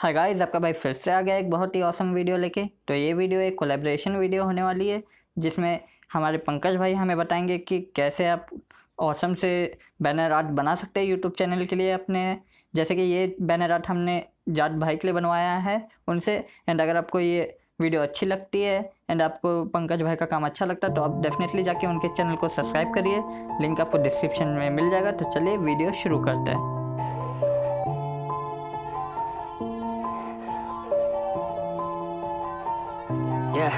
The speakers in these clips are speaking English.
Hi guys, आपका भाई फिर से आ गया एक बहुत ही ऑसम वीडियो लेके। तो ये वीडियो एक कोलैबोरेशन वीडियो होने वाली है, जिसमें हमारे पंकज भाई हमें बताएंगे कि कैसे आप ऑसम से बैनर आर्ट बना सकते हैं यूट्यूब चैनल के लिए अपने। जैसे कि ये बैनर आर्ट हमने जाट भाई के लिए बनवाया है उनसे। एंड अगर आपको ये वीडियो अच्छी लगती है एंड आपको पंकज भाई का काम अच्छा लगता है तो आप डेफिनेटली जाके उनके चैनल को सब्सक्राइब करिए। लिंक आपको डिस्क्रिप्शन में मिल जाएगा। तो चलिए वीडियो शुरू करते हैं। Yeah,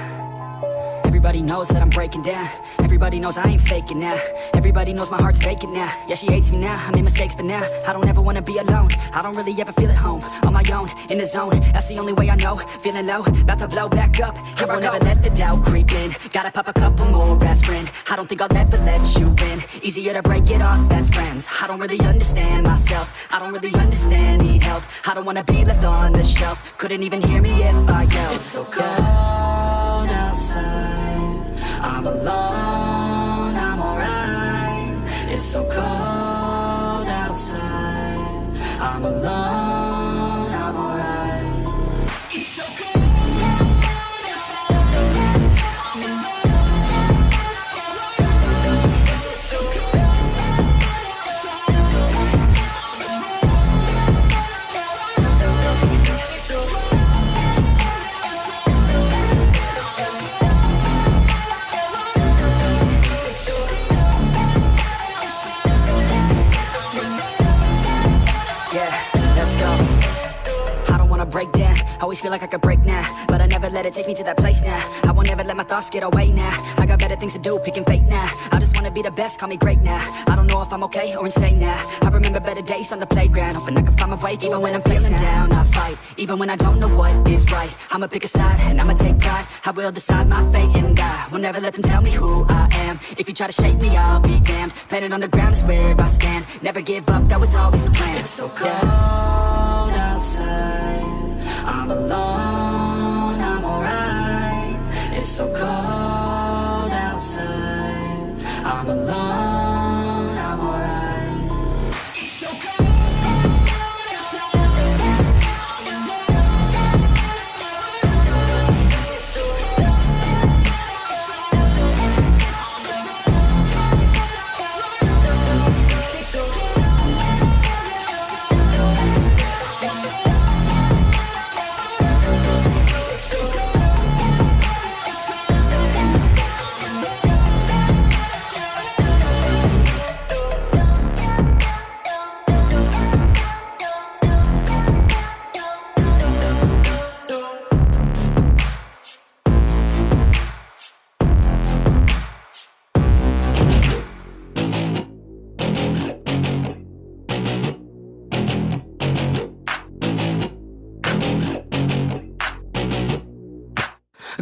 everybody knows that I'm breaking down. Everybody knows I ain't faking now. Everybody knows my heart's vacant now. Yeah, she hates me now, I made mistakes but now I don't ever wanna be alone. I don't really ever feel at home. On my own, in the zone, that's the only way I know. Feeling low, about to blow back up. I won't ever let the doubt creep in. Gotta pop a couple more aspirin. I don't think I'll ever let you in. Easier to break it off best friends. I don't really understand myself. I don't really understand, need help. I don't wanna be left on the shelf. Couldn't even hear me if I yelled. It's so cold outside, I'm alone, I'm alright. It's so cold outside, I'm alone, I'm alright. It's so cold outside, I'm alone, it's so cold outside, it's so cold. Break down, always feel like I could break now, but I never let it take me to that place now. I won't ever let my thoughts get away now. I got better things to do, picking fate now. I just wanna be the best, call me great now. I don't know if I'm okay or insane now. I remember better days on the playground, hoping I can find my way. Even when I'm feeling down, I fight. Even when I don't know what is right, I'ma pick a side and I'ma take pride. I will decide my fate and I will never let them tell me who I am. If you try to shake me, I'll be damned. Planet on the ground is where I stand. Never give up, that was always the plan. It's so cold outside, I'm alone, I'm alright. It's so cold outside, I'm alone, I'm alright. It's so cold outside, I'm alone, it's so cold outside, it's so cold.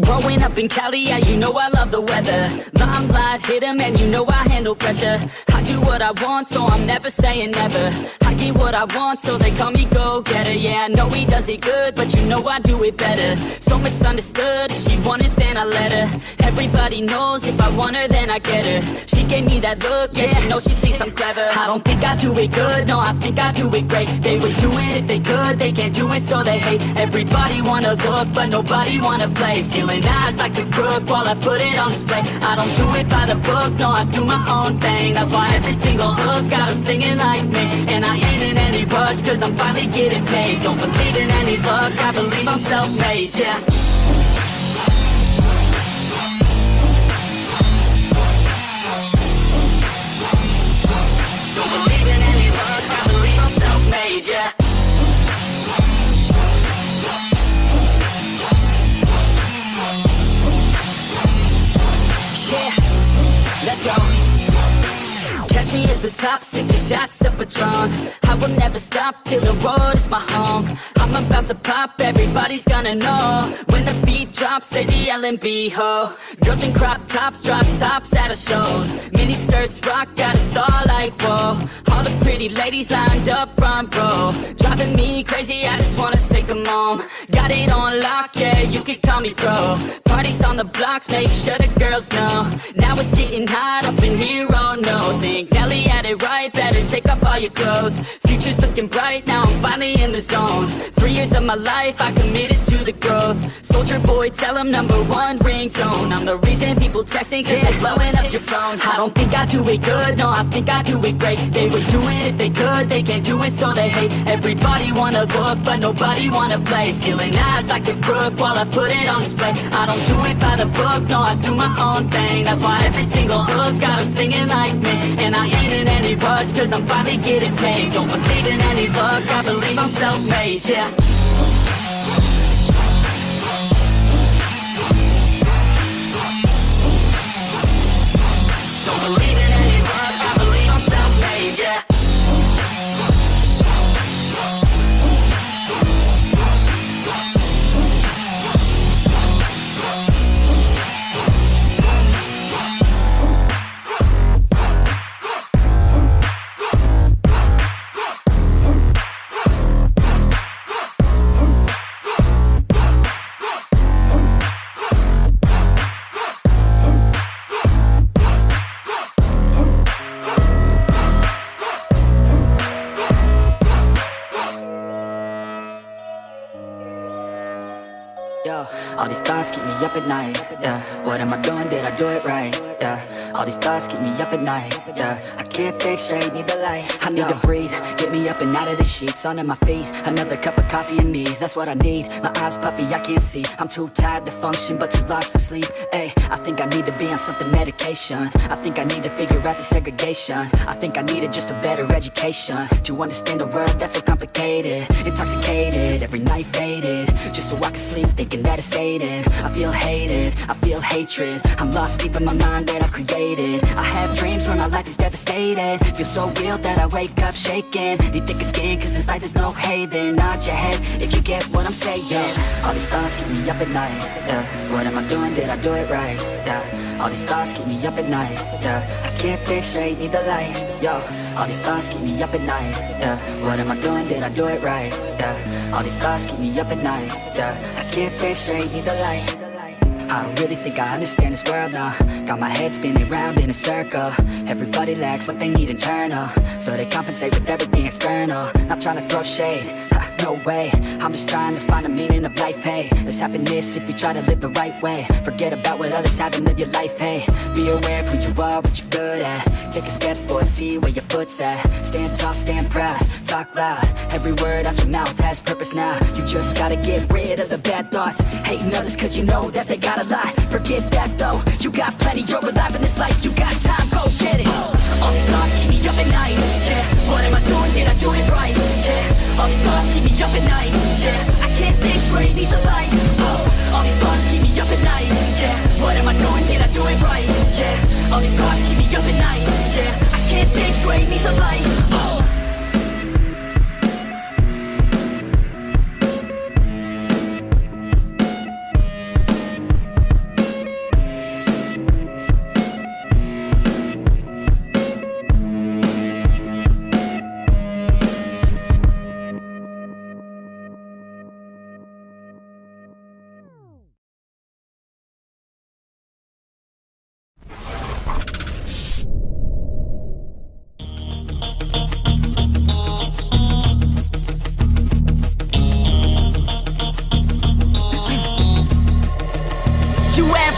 Growing up in Cali, yeah, you know I love the weather. Limelight hit 'em and you know I handle pressure. I do what I want, so I'm never saying never. I get what I want, so they call me go-getter. Yeah, I know he does it good, but you know I do it better. So misunderstood, if she wanted then I let her. Everybody knows if I want her then I get her. She gave me that look, yeah, she knows she thinks I'm clever. I don't think I do it good, no, I think I do it great. They would do it if they could, they can't do it so they hate. Everybody wanna look, but nobody wanna play. Stealing eyes like a crook while I put it on display. I don't do it by the book, no, I do my own thing. That's why every single hook got 'em singing like me. And I ain't in any rush, cause I'm finally getting paid. Don't believe in any luck, I believe I'm self-made, yeah. Don't believe in any luck, I believe I'm self-made, yeah. Let's go. Catch me at the top, sipping shots of Patron. I will never stop till the road is my home. I'm about to pop, everybody's gonna know. When the beat drops, they be yelling B-ho. Girls in crop tops, drop tops at our shows. Mini skirts rock, got us all like whoa. All the pretty ladies lined up front row. Driving me crazy, I just wanna take them home. Got it on lock, yeah, you can call me pro. Parties on the blocks, make sure the girls know. Now it's getting hot up in here, oh no. Think Nelly had it right, better take off all your clothes. Future's looking bright, now I'm finally in the zone. 3 years of my life, I committed to the growth. Soldier boy, tell them #1 ringtone. I'm the reason people texting, cause they're blowing up your phone. I don't think I do it good, no, I think I do it great. They would do it if they could, they can't do it so they hate. Everybody wanna look, but nobody wanna play. Stealing eyes like a crook while I put it on display. I don't do it by the book, no, I do my own thing. That's why every single hook got them singing like me. And I ain't in any rush, cause I'm finally getting paid. Don't believe in any luck, I believe I'm self-made, yeah. Don't believe in any luck, I believe I'm self-made, yeah. Yo, all these thoughts keep me up at night, yeah. What am I doing, did I do it right, yeah. All these thoughts keep me up at night, yeah. I can't think straight, need the light. I need to breathe, get me up and out of the sheets. Onto my feet, another cup of coffee and me. That's what I need, my eyes puffy, I can't see. I'm too tired to function, but too lost to sleep. Ay, I think I need to be on something medication. I think I need to figure out the segregation. I think I needed just a better education to understand a world that's so complicated. Intoxicated, every night faded, just so I can sleep thinking that it's fading. I feel hated, I feel hatred. I'm lost deep in my mind that I've created. I have dreams where my life is devastated. Feel so real that I wake up shaking. Need thicker skin cause this life is no haven. Nod your head if you get what I'm saying. All these thoughts keep me up at night, yeah. What am I doing, did I do it right, yeah. All these thoughts keep me up at night, yeah. I can't think straight, need the light, yo. All these thoughts keep me up at night, yeah. What am I doing, did I do it right, yeah. All these thoughts keep me up at night, yeah. I can't think straight, need the light. I don't really think I understand this world now. Got my head spinning round in a circle. Everybody lacks what they need internal, so they compensate with everything external. Not trying to throw shade, no way. I'm just trying to find a meaning of life, hey. There's happiness if you try to live the right way. Forget about what others have and live your life, hey. Be aware of who you are, what you're good at. Take a step forward, see where your foot's at. Stand tall, stand proud, talk loud. Every word out your mouth has purpose now. You just gotta get rid of the bad thoughts. Hating others cause you know that they got a lot. Forget that though, you got plenty, you're alive in this life. You got time, go get it. All these thoughts keep me up at night, yeah. What am I doing, did I do it right, yeah. All these thoughts keep me up at night, yeah. I can't think straight, need the light, oh. All these thoughts keep me up at night, yeah. What am I doing, did I do it right, yeah. All these thoughts keep me up at night, yeah. I can't think straight, need the light, oh.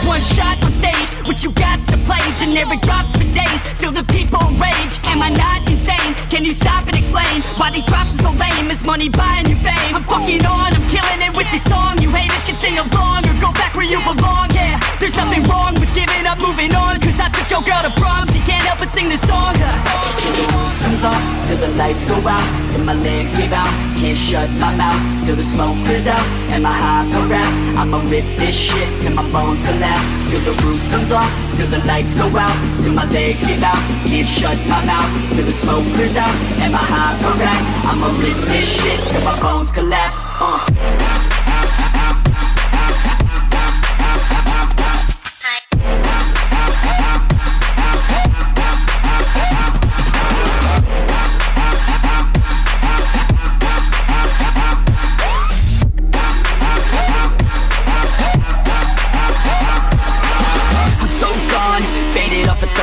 One shot on stage, what you got to play? Generic drops for days, still the people rage. Am I not insane? Can you stop and explain why these drops are so lame? Is money buying you fame? I'm fucking on, I'm killing it with this song. You haters can sing along or go back where you belong. Yeah, there's nothing wrong with giving up, moving on. Cause I took your girl to prom, she can't help but sing this song. Till the roof comes off, till the lights go out, till my legs give out, can't shut my mouth, till the smoke clears out, and my high harass. I'ma rip this shit till my bones collapse. Till the roof comes off, till the lights go out, till my legs give out, can't shut my mouth, till the smoke clears out, and my high harass. I'ma rip this shit till my bones collapse.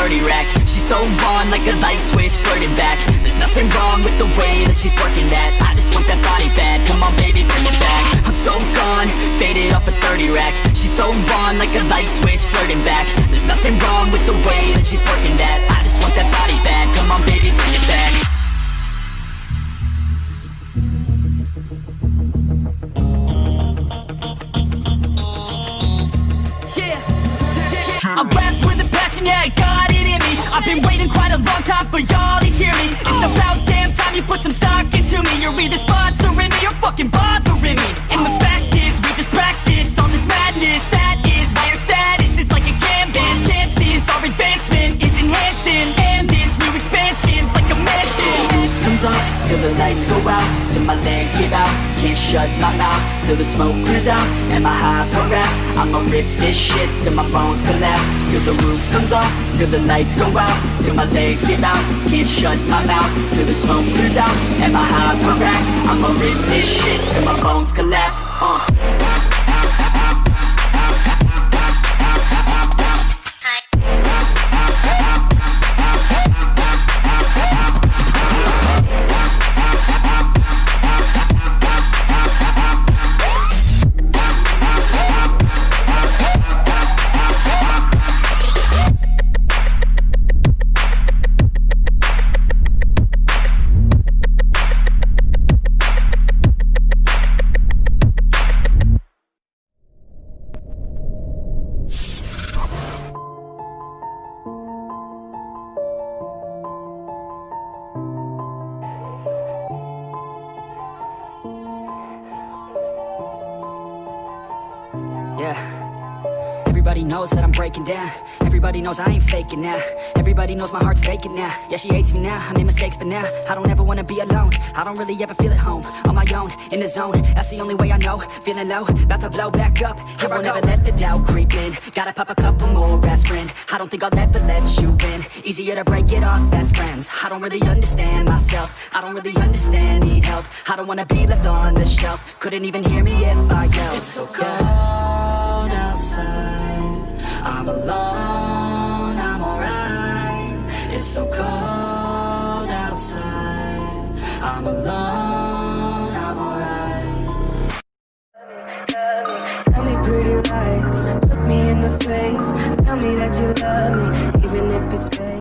30 rack. She's so on like a light switch, flirting back. There's nothing wrong with the way that she's working that. I just want that body bad, come on baby, bring it back. I'm so gone, faded off a 30 rack. She's so on like a light switch, flirting back. There's nothing wrong with the way that she's working that. I just want that body bad, come on baby, bring it back. I rap with a passion, yeah, I got it in me. I've been waiting quite a long time for y'all to hear me. It's about damn time you put some stock into me. You're either sponsoring me or fucking bothering me. And the fact is, we just practice on this madness. That is why our status is like a canvas. Chances our advancement is enhancing, and this new expansion's like a mansion. Comes up till the lights go out, till my legs give out. Can't shut my mouth till the smoke clears out, and my hyper raps. I'ma rip this shit till my bones collapse, till the roof comes off, till the lights go out, till my legs give out. Can't shut my mouth till the smoke clears out, and my hyper raps. I'ma rip this shit till my bones collapse. Yeah, everybody knows that I'm breaking down. Everybody knows I ain't faking now. Everybody knows my heart's faking now. Yeah, she hates me now, I made mistakes, but now I don't ever wanna be alone. I don't really ever feel at home, on my own, in the zone. That's the only way I know, feeling low, about to blow back up. I won't ever let the doubt creep in. Gotta pop a couple more aspirin. I don't think I'll ever let you in. Easier to break it off best friends. I don't really understand myself, I don't really understand, need help. I don't wanna be left on the shelf. Couldn't even hear me if I yelled. It's so cold outside, I'm alone, I'm alright. It's so cold outside, I'm alone.